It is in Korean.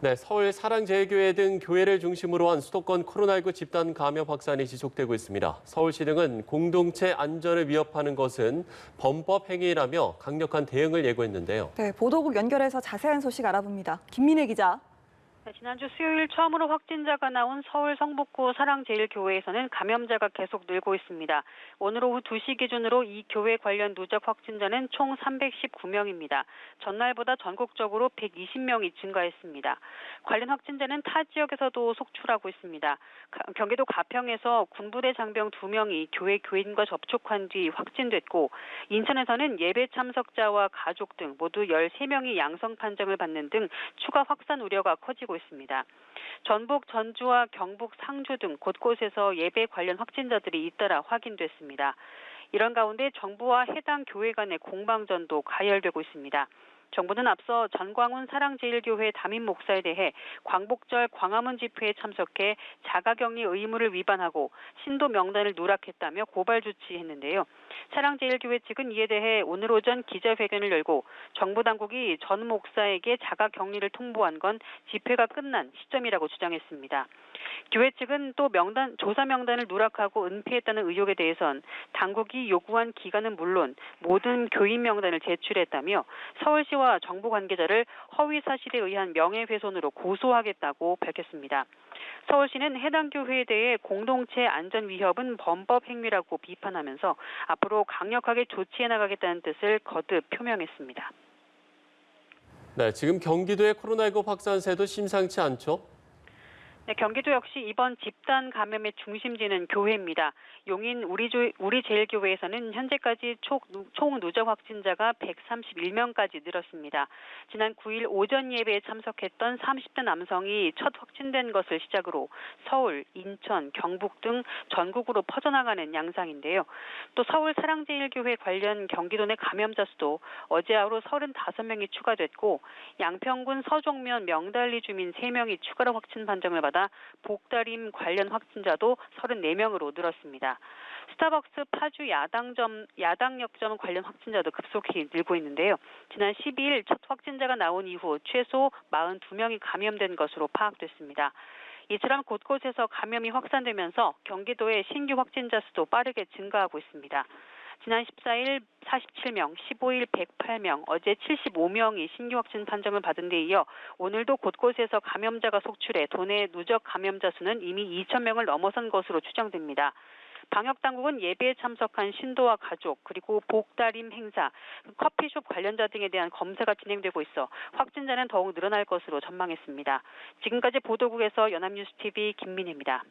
네, 서울 사랑제일교회 등 교회를 중심으로 한 수도권 코로나19 집단 감염 확산이 지속되고 있습니다. 서울시 등은 공동체 안전을 위협하는 것은 범법 행위라며 강력한 대응을 예고했는데요. 네, 보도국 연결해서 자세한 소식 알아봅니다. 김민혜 기자. 네, 지난주 수요일 처음으로 확진자가 나온 서울 성북구 사랑제일교회에서는 감염자가 계속 늘고 있습니다. 오늘 오후 2시 기준으로 이 교회 관련 누적 확진자는 총 319명입니다. 전날보다 전국적으로 120명이 증가했습니다. 관련 확진자는 타 지역에서도 속출하고 있습니다. 경기도 가평에서 군부대 장병 2명이 교회 교인과 접촉한 뒤 확진됐고, 인천에서는 예배 참석자와 가족 등 모두 13명이 양성 판정을 받는 등 추가 확산 우려가 커지고 있습니다. 전북 전주와 경북 상주 등 곳곳에서 예배 관련 확진자들이 잇따라 확인됐습니다. 이런 가운데 정부와 해당 교회 간의 공방전도 가열되고 있습니다. 정부는 앞서 전광훈 사랑제일교회 담임 목사에 대해 광복절 광화문 집회에 참석해 자가격리 의무를 위반하고 신도 명단을 누락했다며 고발 조치했는데요. 사랑제일교회 측은 이에 대해 오늘 오전 기자회견을 열고 정부 당국이 전 목사에게 자가격리를 통보한 건 집회가 끝난 시점이라고 주장했습니다. 교회 측은 또 조사 명단을 누락하고 은폐했다는 의혹에 대해선 당국이 요구한 기간은 물론 모든 교인 명단을 제출했다며 서울시와 정부 관계자를 허위 사실에 의한 명예훼손으로 고소하겠다고 밝혔습니다. 서울시는 해당 교회에 대해 공동체 안전 위협은 범법 행위라고 비판하면서 앞으로 강력하게 조치해 나가겠다는 뜻을 거듭 표명했습니다. 네, 지금 경기도의 코로나19 확산세도 심상치 않죠? 네, 경기도 역시 이번 집단 감염의 중심지는 교회입니다. 용인 우리제일교회에서는 현재까지 총 누적 확진자가 131명까지 늘었습니다. 지난 9일 오전 예배에 참석했던 30대 남성이 첫 확진된 것을 시작으로 서울, 인천, 경북 등 전국으로 퍼져나가는 양상인데요. 또 서울 사랑제일교회 관련 경기도 내 감염자 수도 어제 하루 35명이 추가됐고, 양평군 서종면 명달리 주민 3명이 추가로 확진 판정을 받아 복다림 관련 확진자도 34명으로 늘었습니다. 스타벅스 파주 야당역점 관련 확진자도 급속히 늘고 있는데요. 지난 12일 첫 확진자가 나온 이후 최소 42명이 감염된 것으로 파악됐습니다. 이처럼 곳곳에서 감염이 확산되면서 경기도의 신규 확진자 수도 빠르게 증가하고 있습니다. 지난 14일 47명, 15일 108명, 어제 75명이 신규 확진 판정을 받은 데 이어 오늘도 곳곳에서 감염자가 속출해 도내 누적 감염자 수는 이미 2,000명을 넘어선 것으로 추정됩니다. 방역당국은 예배에 참석한 신도와 가족, 그리고 복다림 행사, 커피숍 관련자 등에 대한 검사가 진행되고 있어 확진자는 더욱 늘어날 것으로 전망했습니다. 지금까지 보도국에서 연합뉴스TV 김민혜입니다.